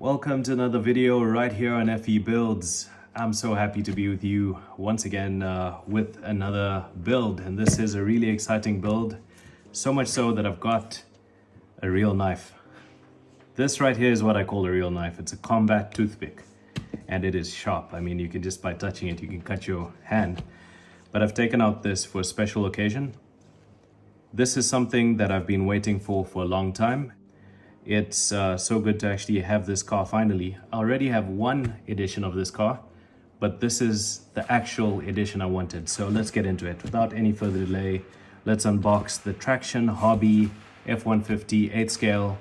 Welcome to another video right here on FE Builds. I'm so happy to be with you once again with another build, and this is a really exciting build, so much so that I've got a real knife. This right here is what I call a real knife. It's a combat toothpick and it is sharp. I mean, you can just by touching it you can cut your hand, but I've taken out this for a special occasion. This is something that I've been waiting for a long time. It's so good to actually have this car finally. I already have one edition of this car, but this is the actual edition I wanted. So let's get into it. Without any further delay, let's unbox the Traction Hobby F150 8 scale.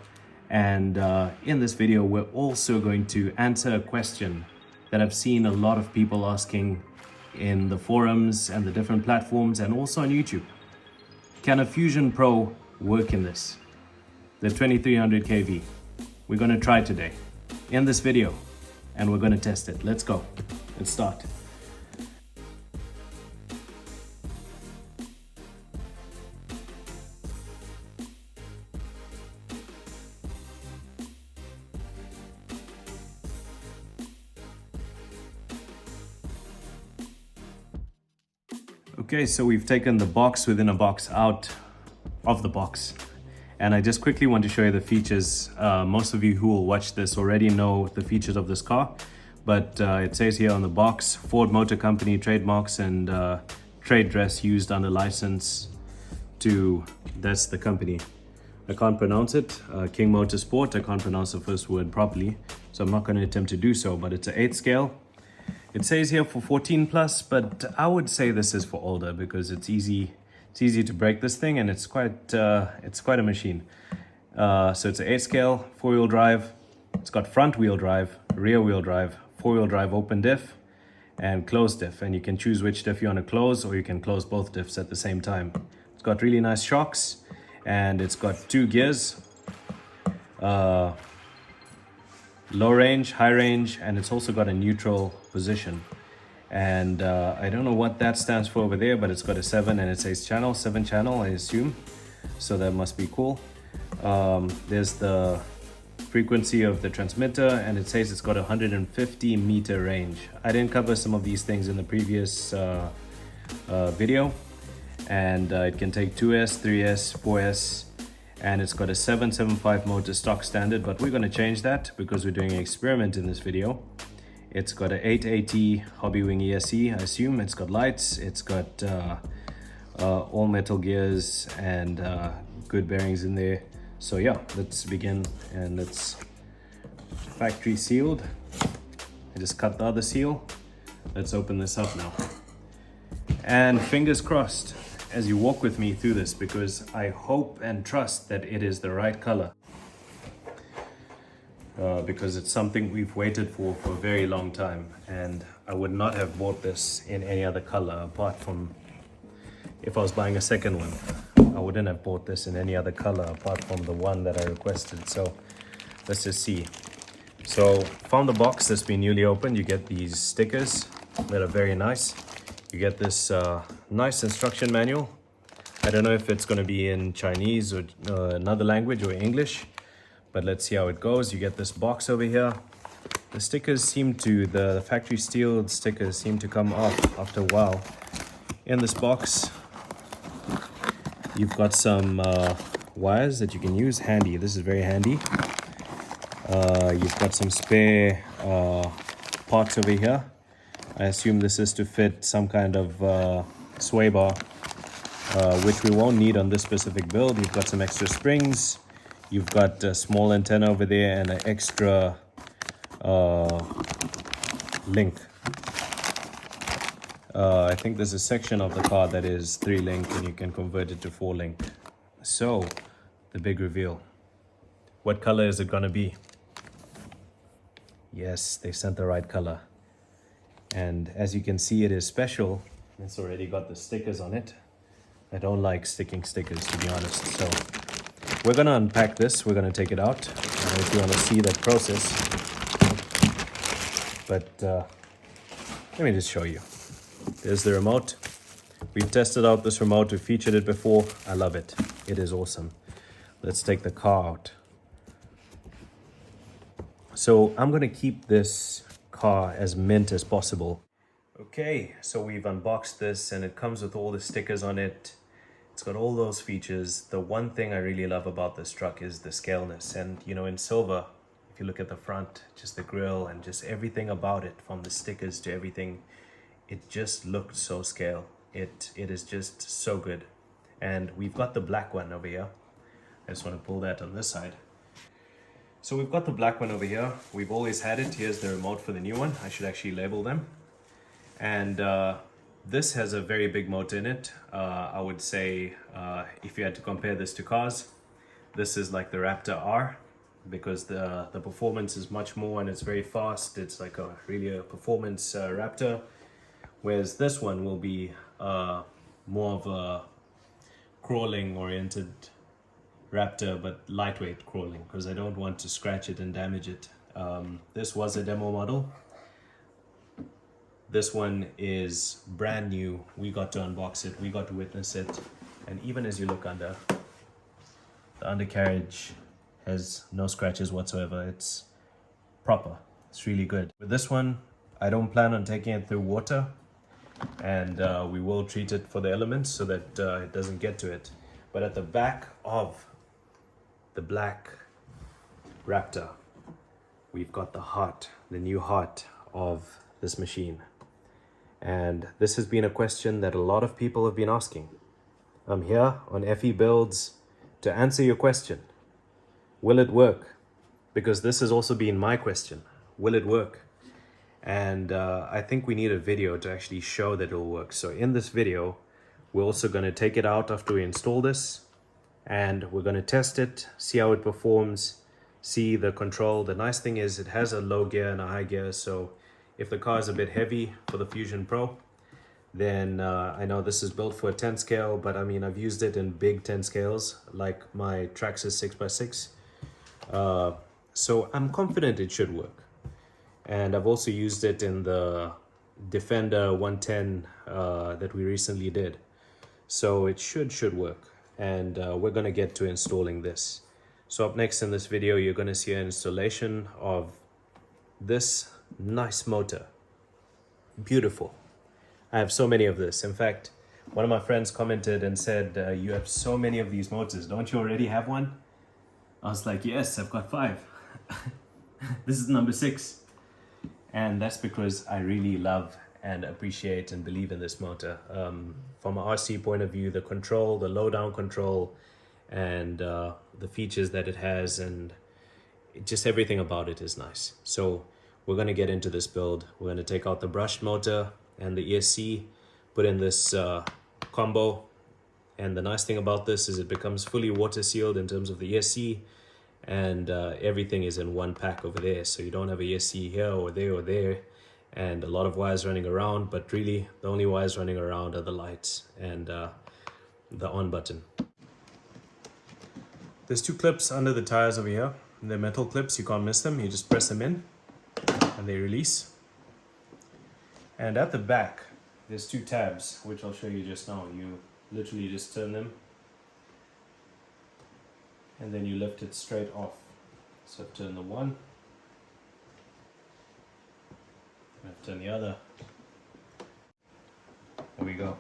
And in this video, we're also going to answer a question that I've seen a lot of people asking in the forums and the different platforms and also on YouTube. Can a Fusion Pro work in this? The 2300 kV. We're going to try today in this video and we're going to test it. Let's go. Let's start. Okay, so we've taken the box within a box out of the box. And I just quickly want to show you the features. Most of you who will watch this already know the features of this car, but it says here on the box, Ford Motor Company trademarks and trade dress used under license to, that's the company. I can't pronounce it, King Motorsport. I can't pronounce the first word properly, so I'm not going to attempt to do so, but it's an 8 scale. It says here for 14 plus, but I would say this is for older because it's easy to break this thing, and it's quite a machine. So it's an 8 scale, 4-wheel drive. It's got front wheel drive, rear wheel drive, 4-wheel drive open diff, and closed diff. And you can choose which diff you want to close, or you can close both diffs at the same time. It's got really nice shocks, and it's got 2 gears, low range, high range, and it's also got a neutral position. And I don't know what that stands for over there, but it's got a 7 and it says channel, 7 channel, I assume. So that must be cool. There's the frequency of the transmitter, and it says it's got a 150 meter range. I didn't cover some of these things in the previous video. And it can take 2S, 3S, 4S, and it's got a 775 motor stock standard, but we're going to change that because we're doing an experiment in this video. It's got a 880 Hobby Wing ESC, I assume. It's got lights, it's got all metal gears and good bearings in there. So yeah, let's begin, and it's factory sealed. I just cut the other seal. Let's open this up now. And fingers crossed as you walk with me through this, because I hope and trust that it is the right color. Because it's something we've waited for a very long time, and I would not have bought this in any other color apart from if I was buying a second one. I wouldn't have bought this in any other color apart from the one that I requested. So let's just see. So from the box that's been newly opened, you get these stickers that are very nice. You get this nice instruction manual. I don't know if it's going to be in Chinese or another language or English, but let's see how it goes. You get this box over here. The stickers seem to, the factory steel stickers seem to come off after a while. In this box, you've got some wires that you can use, handy. This is very handy. You've got some spare parts over here. I assume this is to fit some kind of sway bar, which we won't need on this specific build. You've got some extra springs. You've got a small antenna over there and an extra link. I think there's a section of the car that is 3-link and you can convert it to 4-link. So, the big reveal. What color is it gonna be? Yes, they sent the right color. And as you can see, it is special. It's already got the stickers on it. I don't like sticking stickers, to be honest. So we're gonna unpack this. We're gonna take it out if you want to see that process. But let me just show you. There's the remote. We've tested out this remote. We've featured it before. I love it. It is awesome. Let's take the car out. So I'm gonna keep this car as mint as possible. Okay, so we've unboxed this and it comes with all the stickers on it. It's got all those features. The one thing I really love about this truck is the scaleness. And you know, in silver, if you look at the front, just the grille and just everything about it, from the stickers to everything, it just looked so scale. It is just so good. And we've got the black one over here. I just want to pull that on this side. So we've got the black one over here. We've always had it. Here's the remote for the new one. I should actually label them. And this has a very big motor in it. I would say if you had to compare this to cars, this is like the Raptor R, because the performance is much more and it's very fast. It's like really a performance Raptor, whereas this one will be more of a crawling oriented Raptor, but lightweight crawling, because I don't want to scratch it and damage it. This was a demo model. This one is brand new. We got to unbox it, we got to witness it, and even as you look under, the undercarriage has no scratches whatsoever. It's proper, it's really good. With this one, I don't plan on taking it through water, and we will treat it for the elements so that it doesn't get to it. But at the back of the black Raptor, we've got the heart, the new heart of this machine. And this has been a question that a lot of people have been asking. I'm here on FE Builds to answer your question. Will it work? Because this has also been my question. Will it work? And I think we need a video to actually show that it'll work. So in this video, we're also going to take it out after we install this, and we're going to test it, see how it performs, see the control. The nice thing is it has a low gear and a high gear, so if the car is a bit heavy for the Fusion Pro, then I know this is built for a 10 scale, but I mean, I've used it in big 10 scales, like my Traxxas 6x6. So I'm confident it should work. And I've also used it in the Defender 110 that we recently did. So it should work. And we're gonna get to installing this. So up next in this video, you're gonna see an installation of this nice motor. Beautiful. I have so many of this. In fact, one of my friends commented and said, you have so many of these motors, don't you already have one? I was like, yes, I've got 5. This is number 6. And that's because I really love and appreciate and believe in this motor. From an RC point of view, the control, the low down control, and the features that it has, and just everything about it is nice. So we're going to get into this build. We're going to take out the brushed motor and the ESC, put in this combo. And the nice thing about this is it becomes fully water sealed in terms of the ESC, and everything is in one pack over there. So you don't have a ESC here or there, and a lot of wires running around, but really the only wires running around are the lights and the on button. There's 2 clips under the tires over here. They're metal clips, you can't miss them. You just press them in and they release. And at the back, there's 2 tabs, which I'll show you just now. You literally just turn them and then you lift it straight off. So I've turned the one, and I've turned the other. There we go.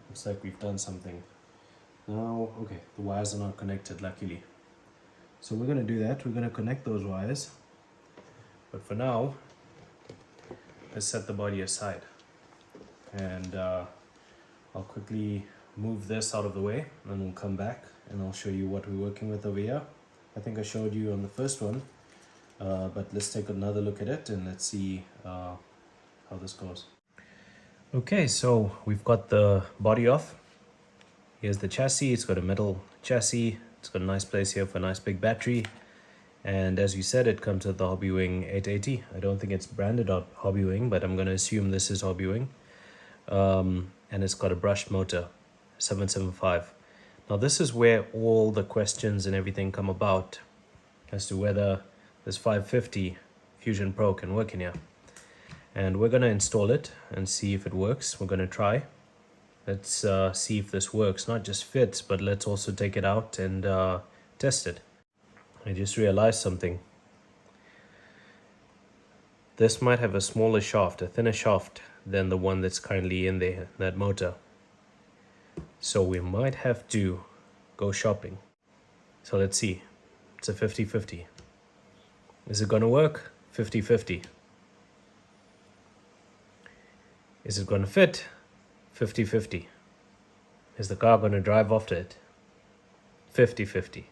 Looks like we've done something. Now, okay, the wires are not connected, luckily. So we're going to do that. We're going to connect those wires. But for now, let's set the body aside. And I'll quickly move this out of the way, and we'll come back and I'll show you what we're working with over here. I think I showed you on the first one, but let's take another look at it and let's see how this goes. Okay, so we've got the body off. Here's the chassis. It's got a metal chassis. It's got a nice place here for a nice big battery. And as you said, it comes with the Hobbywing 880. I don't think it's branded Hobbywing, but I'm going to assume this is Hobbywing. And it's got a brushed motor, 775. Now this is where all the questions and everything come about as to whether this 550 Fusion Pro can work in here. And we're going to install it and see if it works. We're going to try. Let's see if this works. Not just fits, but let's also take it out and test it. I just realized something. This might have a smaller shaft, a thinner shaft than the one that's currently in there, that motor. So we might have to go shopping. So let's see. It's a 50-50. Is it going to work? 50-50. Is it going to fit? 50-50. Is the car going to drive after it? 50-50.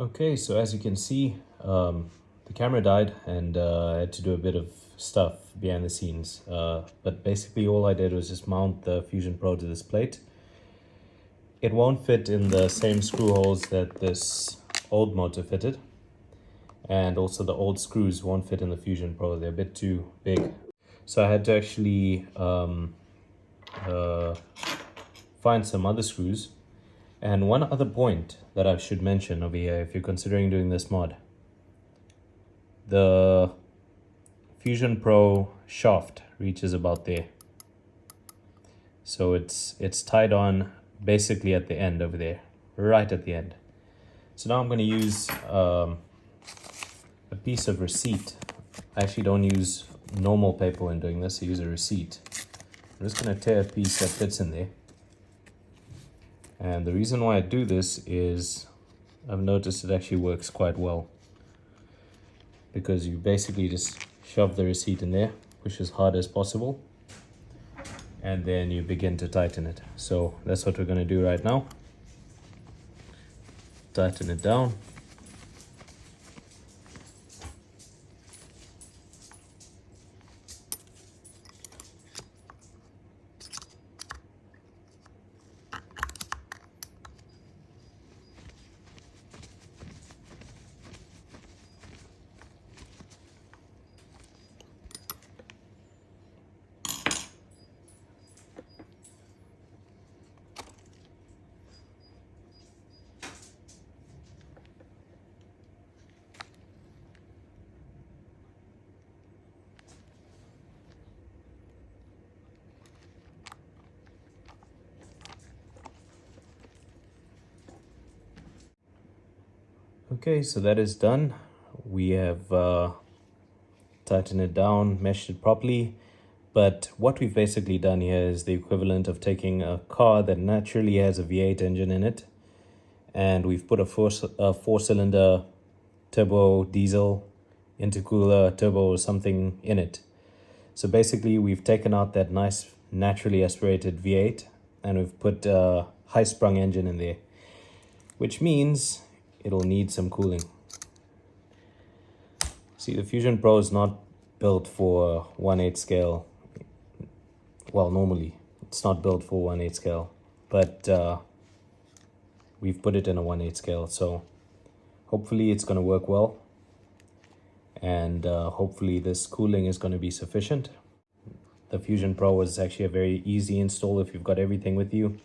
Okay, so as you can see, the camera died and I had to do a bit of stuff behind the scenes. But basically all I did was just mount the Fusion Pro to this plate. It won't fit in the same screw holes that this old motor fitted. And also the old screws won't fit in the Fusion Pro, they're a bit too big. So I had to actually find some other screws. And one other point that I should mention over here, if you're considering doing this mod, the Fusion Pro shaft reaches about there. So it's tied on basically at the end over there, right at the end. So now I'm going to use a piece of receipt. I actually don't use normal paper when doing this, I use a receipt. I'm just going to tear a piece that fits in there. And the reason why I do this is I've noticed it actually works quite well. Because you basically just shove the receipt in there, push as hard as possible, and then you begin to tighten it. So that's what we're going to do right now. Tighten it down. Okay, so that is done. We have tightened it down, meshed it properly. But what we've basically done here is the equivalent of taking a car that naturally has a V8 engine in it, and we've put a four-cylinder turbo diesel intercooler turbo or something in it. So basically we've taken out that nice naturally aspirated V8 and we've put a high-sprung engine in there, which means it'll need some cooling. See, the Fusion Pro is not built for 1/8 scale. Well, normally it's not built for 1/8 scale, but we've put it in a 1/8 scale, so hopefully it's going to work well, and hopefully this cooling is going to be sufficient. The Fusion Pro is actually a very easy install if you've got everything with you.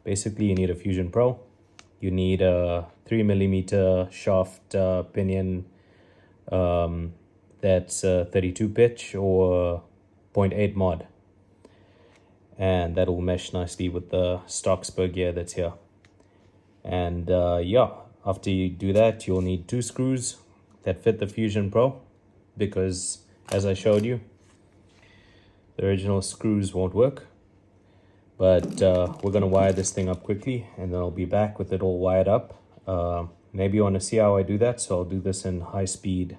Basically, you need a Fusion Pro. You need a 3mm shaft pinion that's 32 pitch or 0.8 mod, and that will mesh nicely with the stock spur gear that's here. And yeah, after you do that, you'll need 2 screws that fit the Fusion Pro, because as I showed you, the original screws won't work. But we're going to wire this thing up quickly, and then I'll be back with it all wired up. Maybe you want to see how I do that, so I'll do this in high speed.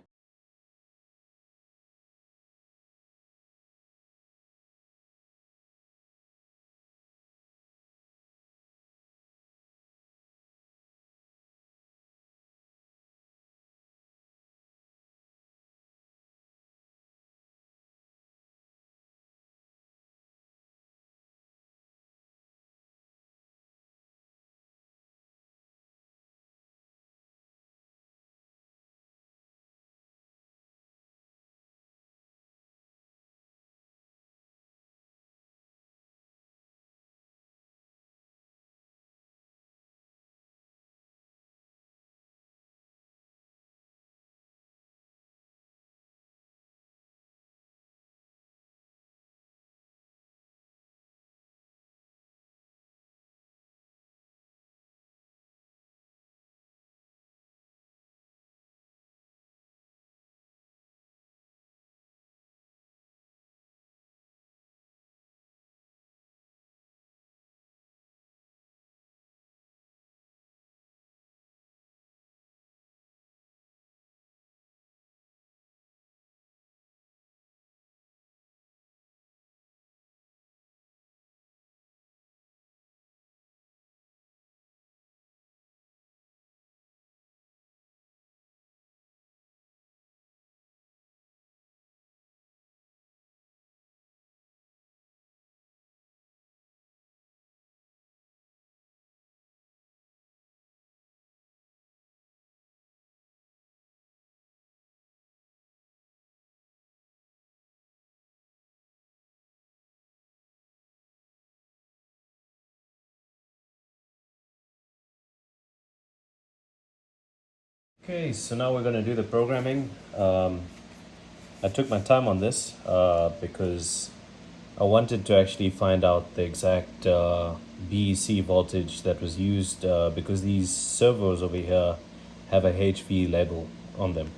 Okay, so now we're going to do the programming. I took my time on this because I wanted to actually find out the exact BEC voltage that was used, because these servos over here have a HV label on them.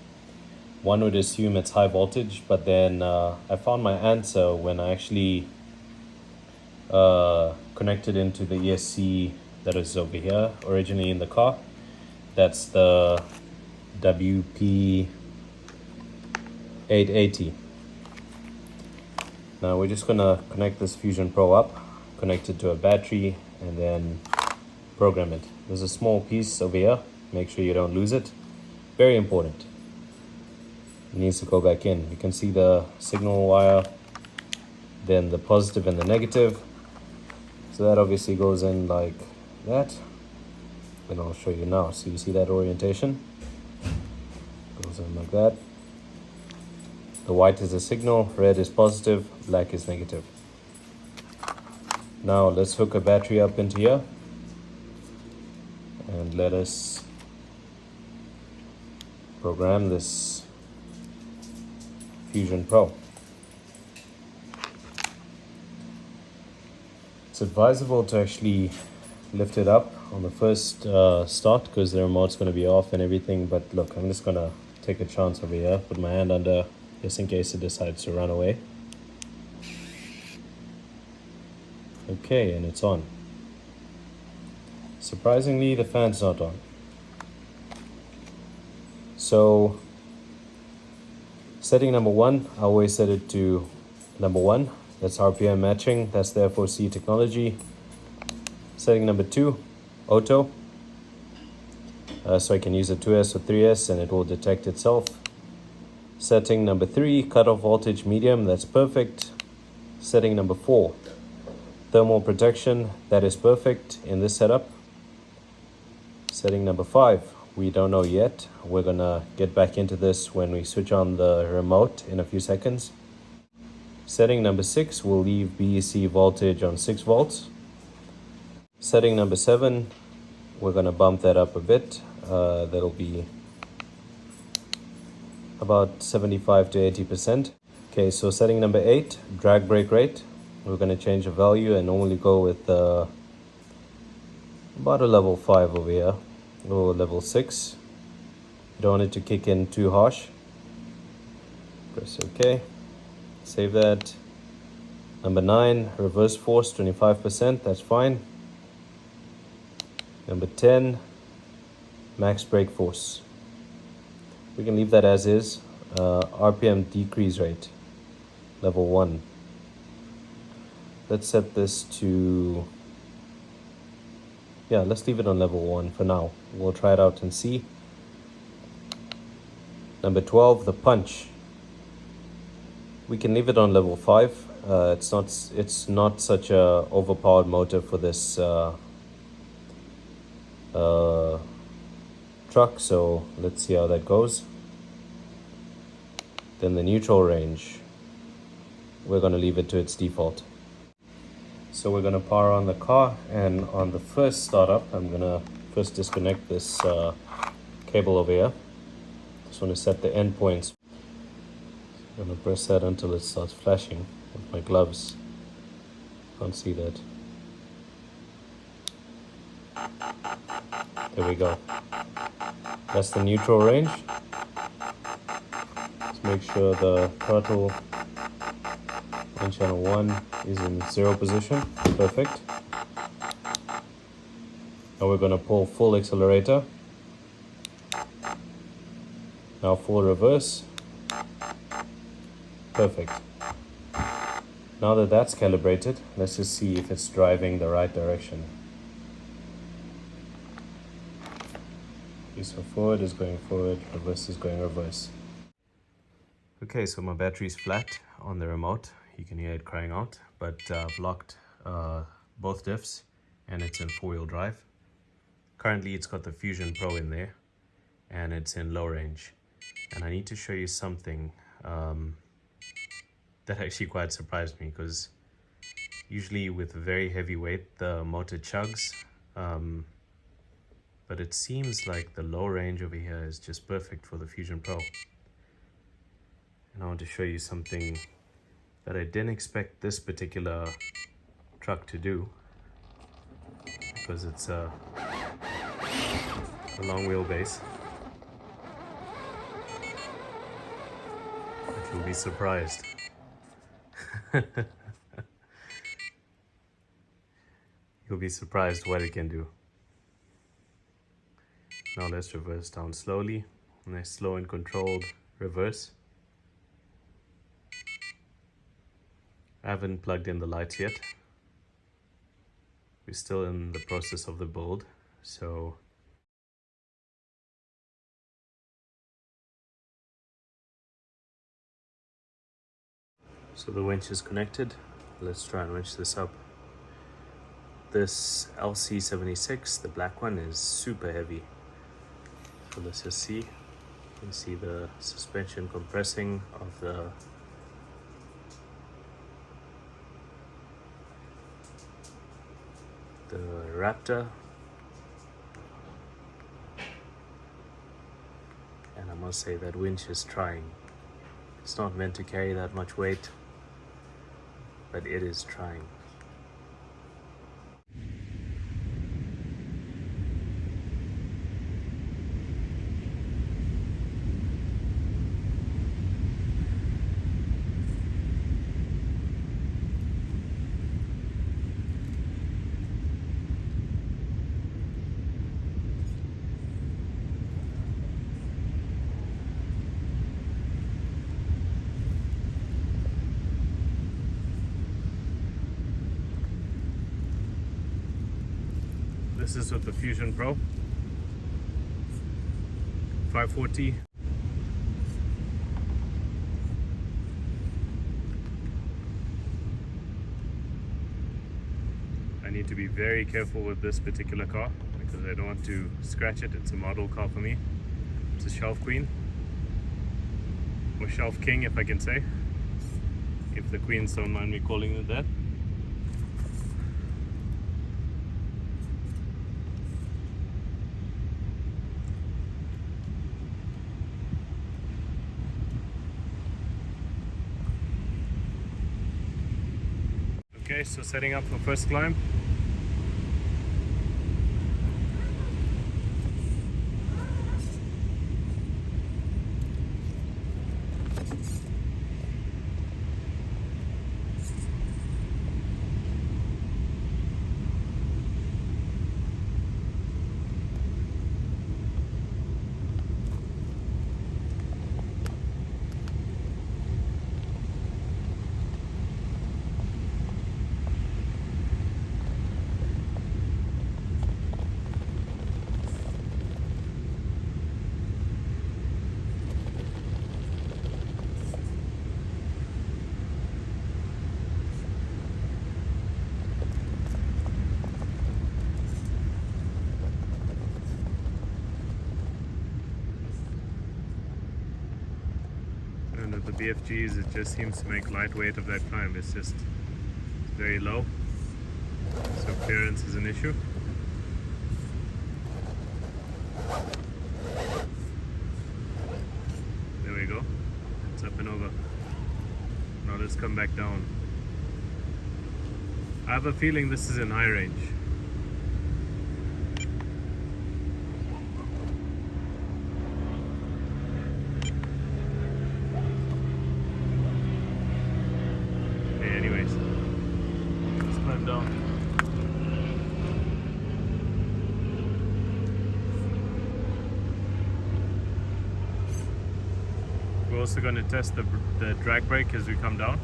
One would assume it's high voltage, but then I found my answer when I actually connected into the ESC that is over here, originally in the car. That's the WP880. Now we're just gonna connect this Fusion Pro up, connect it to a battery, and then program it. There's a small piece over here, make sure you don't lose it. Very important. It needs to go back in. You can see the signal wire, then the positive and the negative. So that obviously goes in like that. Then I'll show you now. So you see that orientation? Goes in like that. The white is a signal, red is positive, black is negative. Now let's hook a battery up into here, and let us program this Fusion Pro. It's advisable to actually lift it up on the first start, because the remote's going to be off and everything. But look, I'm just going to take a chance over here, put my hand under, just in case it decides to run away. Okay, and it's on. Surprisingly, the fan's not on. So setting number 1, I always set it to number 1. That's RPM matching. That's the FOC technology. Setting number 2, auto. So I can use a 2S or 3S and it will detect itself. Setting number 3, cutoff voltage medium. That's perfect. Setting number 4, thermal protection. That is perfect in this setup. Setting number 5, we don't know yet. We're gonna get back into this when we switch on the remote in a few seconds. Setting number 6, we'll leave BEC voltage on 6 volts. Setting number 7, we're gonna bump that up a bit. That'll be about 75 to 80%. Okay, so setting number 8, drag brake rate. We're going to change the value and normally go with about a level 5 over here, or level 6. You don't want it to kick in too harsh. Press OK. Save that. Number 9, reverse force 25%, that's fine. Number 10, max brake force. We can leave that as is. RPM decrease rate, level 1. Let's set this to, yeah, let's leave it on level 1 for now. We'll try it out and see. Number 12, the punch. We can leave it on level 5. It's not such a overpowered motor for this truck, so let's see how that goes. Then the neutral range, we're going to leave it to its default. So we're going to power on the car, and on the first startup I'm going to first disconnect this cable over here. Just want to set the end points. I'm going to press that until it starts flashing with my gloves. Can't see that. There we go. That's the neutral range. Let's make sure the throttle on channel 1 is in 0 position. Perfect. Now we're going to pull full accelerator. Now full reverse. Perfect. Now that that's calibrated, let's just see if it's driving the right direction. So forward is going forward, reverse is going reverse. Okay, so my battery's flat on the remote. You can hear it crying out, but I've locked both diffs and it's in 4-wheel drive. Currently it's got the Fusion Pro in there and it's in low range. And I need to show you something that actually quite surprised me, because usually with very heavy weight the motor chugs, but it seems like the low range over here is just perfect for the Fusion Pro. And I want to show you something that I didn't expect this particular truck to do, because it's a long wheelbase. But you'll be surprised. You'll be surprised what it can do. Now let's reverse down slowly. Nice slow and controlled reverse. I haven't plugged in the lights yet. We're still in the process of the build, so the winch is connected. Let's try and winch this up. This LC76, the black one, is super heavy. So let's just see. You can see the suspension compressing of the Raptor. And I must say that winch is trying. It's not meant to carry that much weight, but it is trying. This is with the Fusion Pro 540. I need to be very careful with this particular car because I don't want to scratch it. It's a model car for me. It's a Shelf Queen, or Shelf King if I can say, if the Queens don't mind me calling it that. Okay, so setting up for first climb. And with the BFGs, it just seems to make lightweight of that climb. It's just very low, so clearance is an issue. There we go. It's up and over. Now let's come back down. I have a feeling this is in high range. Anyways, let's climb down. We're also going to test the drag brake as we come down.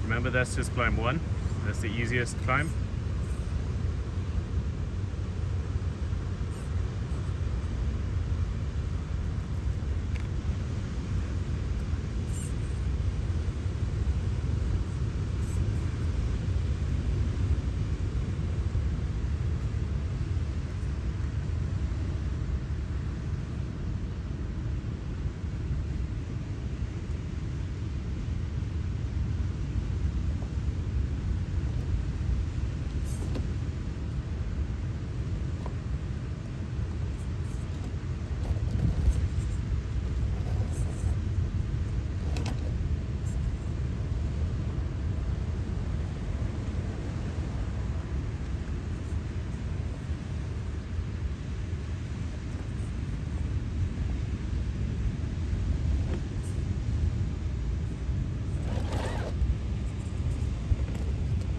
Remember, that's just climb 1. That's the easiest climb.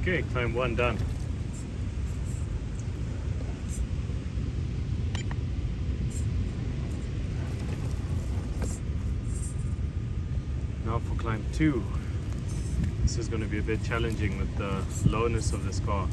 Okay, climb 1 done. Now for climb 2. This is going to be a bit challenging with the lowness of this car.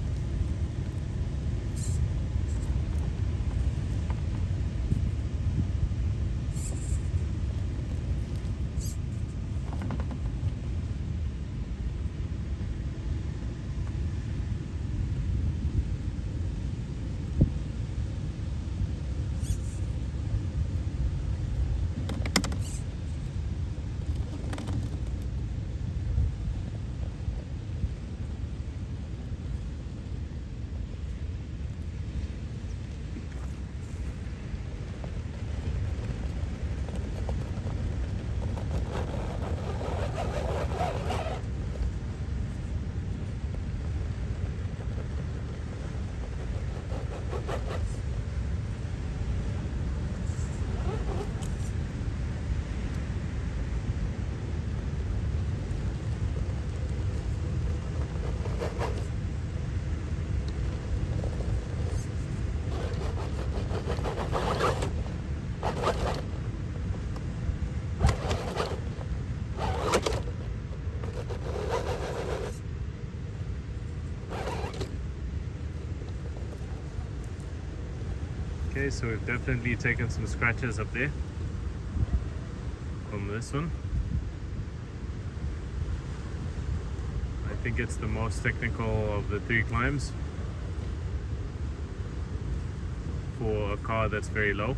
Okay, so we've definitely taken some scratches up there from this one. I think it's the most technical of the 3 climbs for a car that's very low.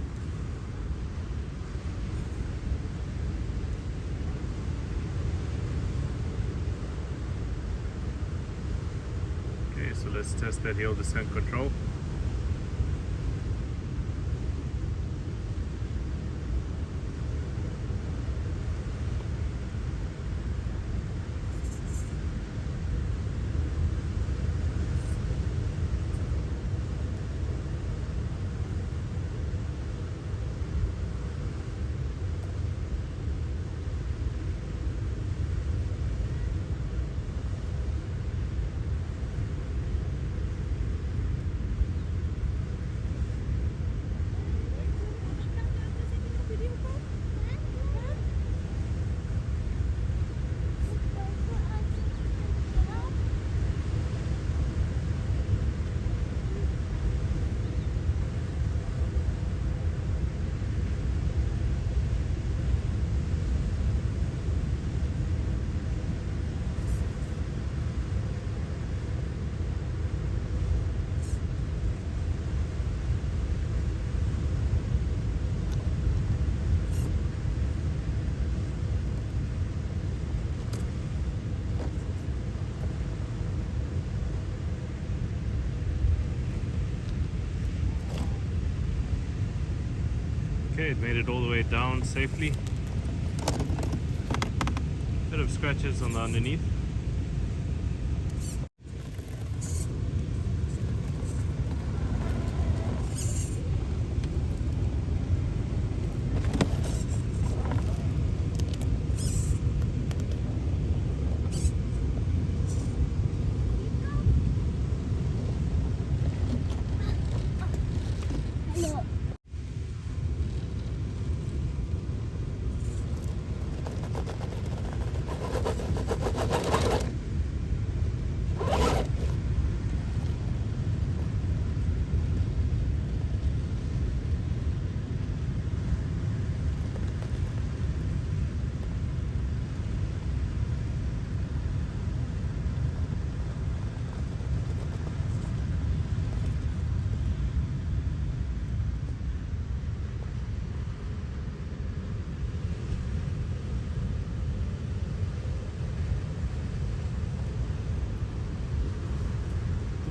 Okay, so let's test that hill descent control. Okay, it made it all the way down safely. Bit of scratches on the underneath.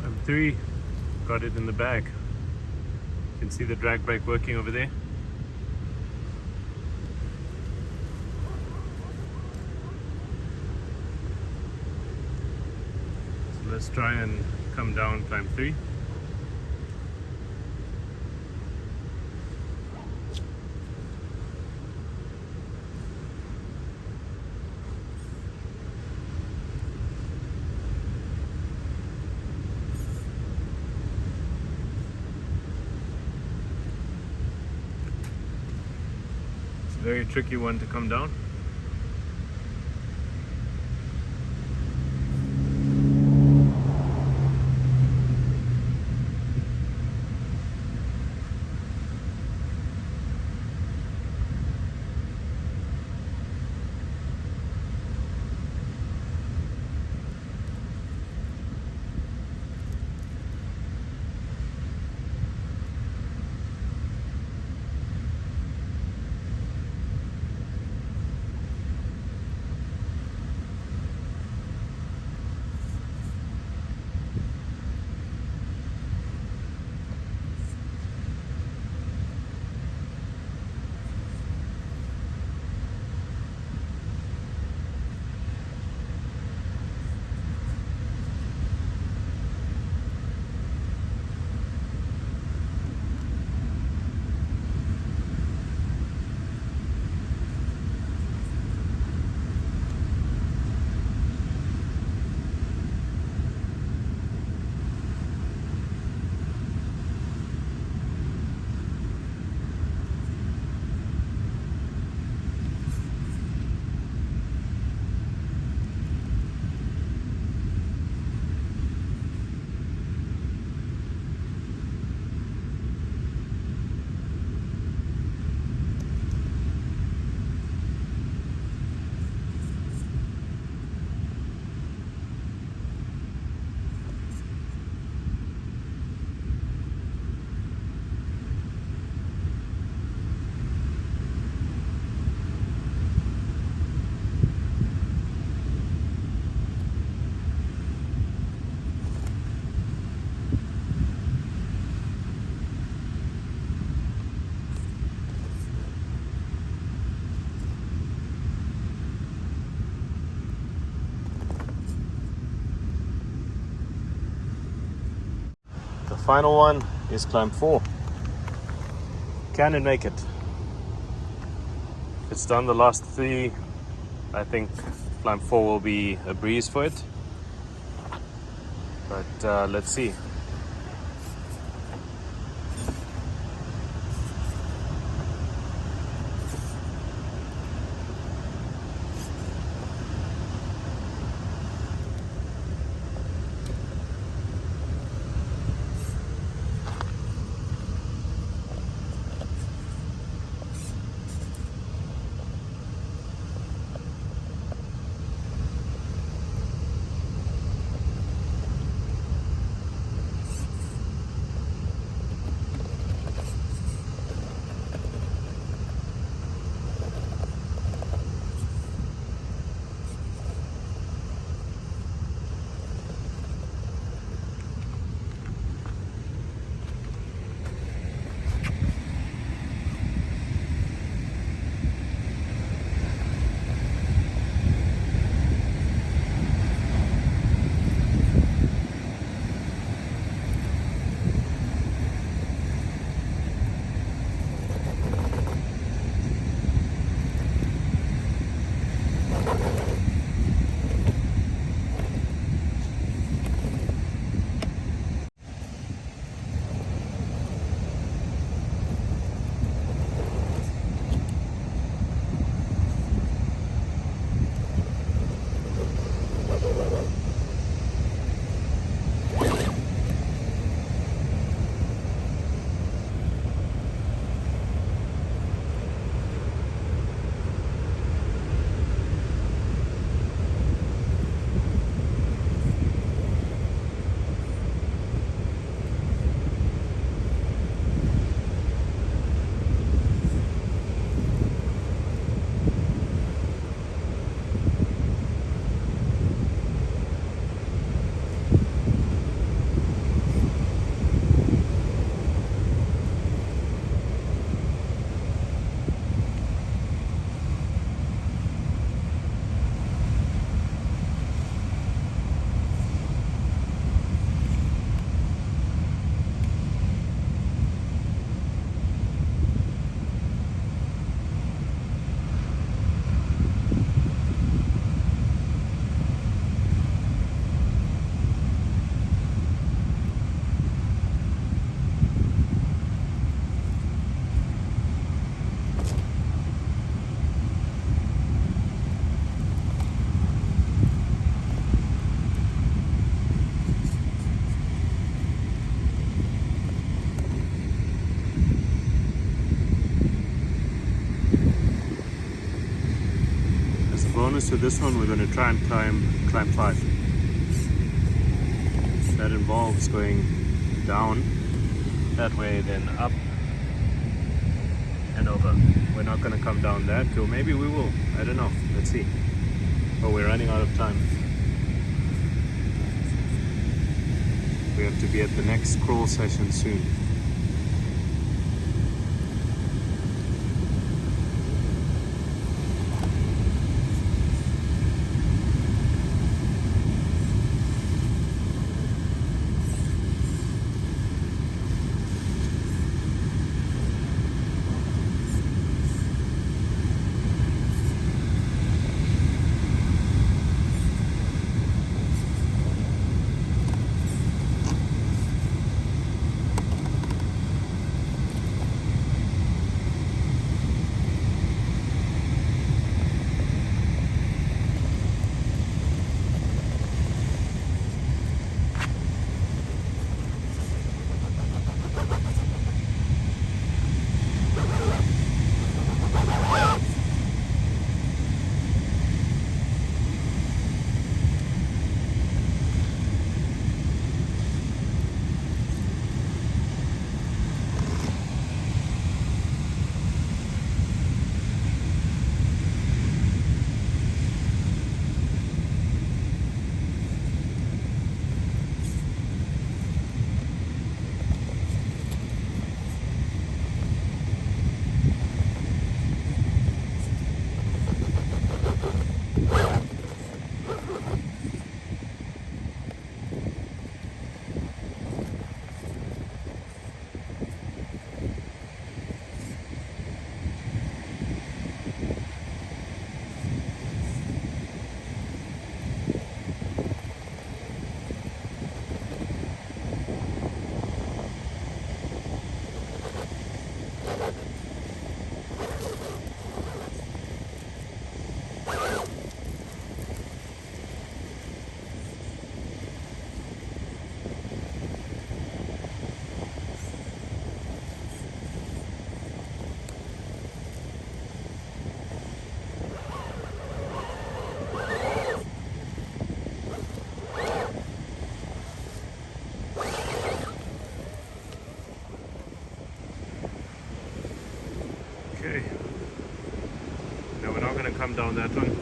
Climb 3, got it in the bag. You can see the drag brake working over there. So let's try and come down climb 3. Very tricky one to come down. The final one is climb 4. Can it make it? It's done the last 3. I think climb 4 will be a breeze for it. But let's see. bonus to this one, we're going to try and climb 5. That involves going down that way, then up and over. We're not going to come down that, or maybe we will. I don't know. Let's see. But we're running out of time. We have to be at the next crawl session soon. Okay, now we're not going to come down that one.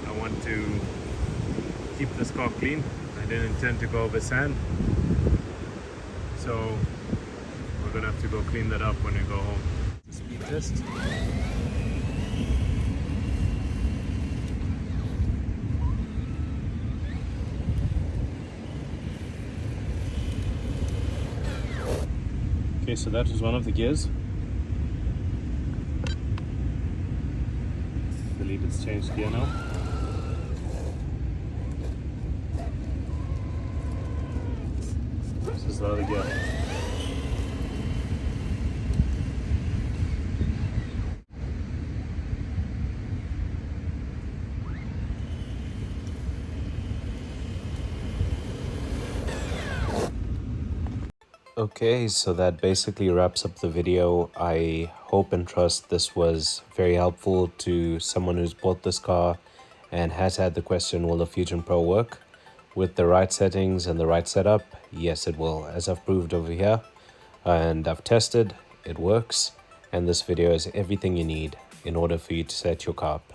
I want to keep this car clean. I didn't intend to go over sand, so we're going to have to go clean that up when we go home. Speed test. Okay, so that was one of the gears. I believe it's changed gear now. This is the other gear. Okay, so that basically wraps up the video. I hope and trust this was very helpful to someone who's bought this car and has had the question, will the Fusion Pro work? With the right settings and the right setup, yes it will, as I've proved over here. And I've tested, it works. And this video is everything you need in order for you to set your car up.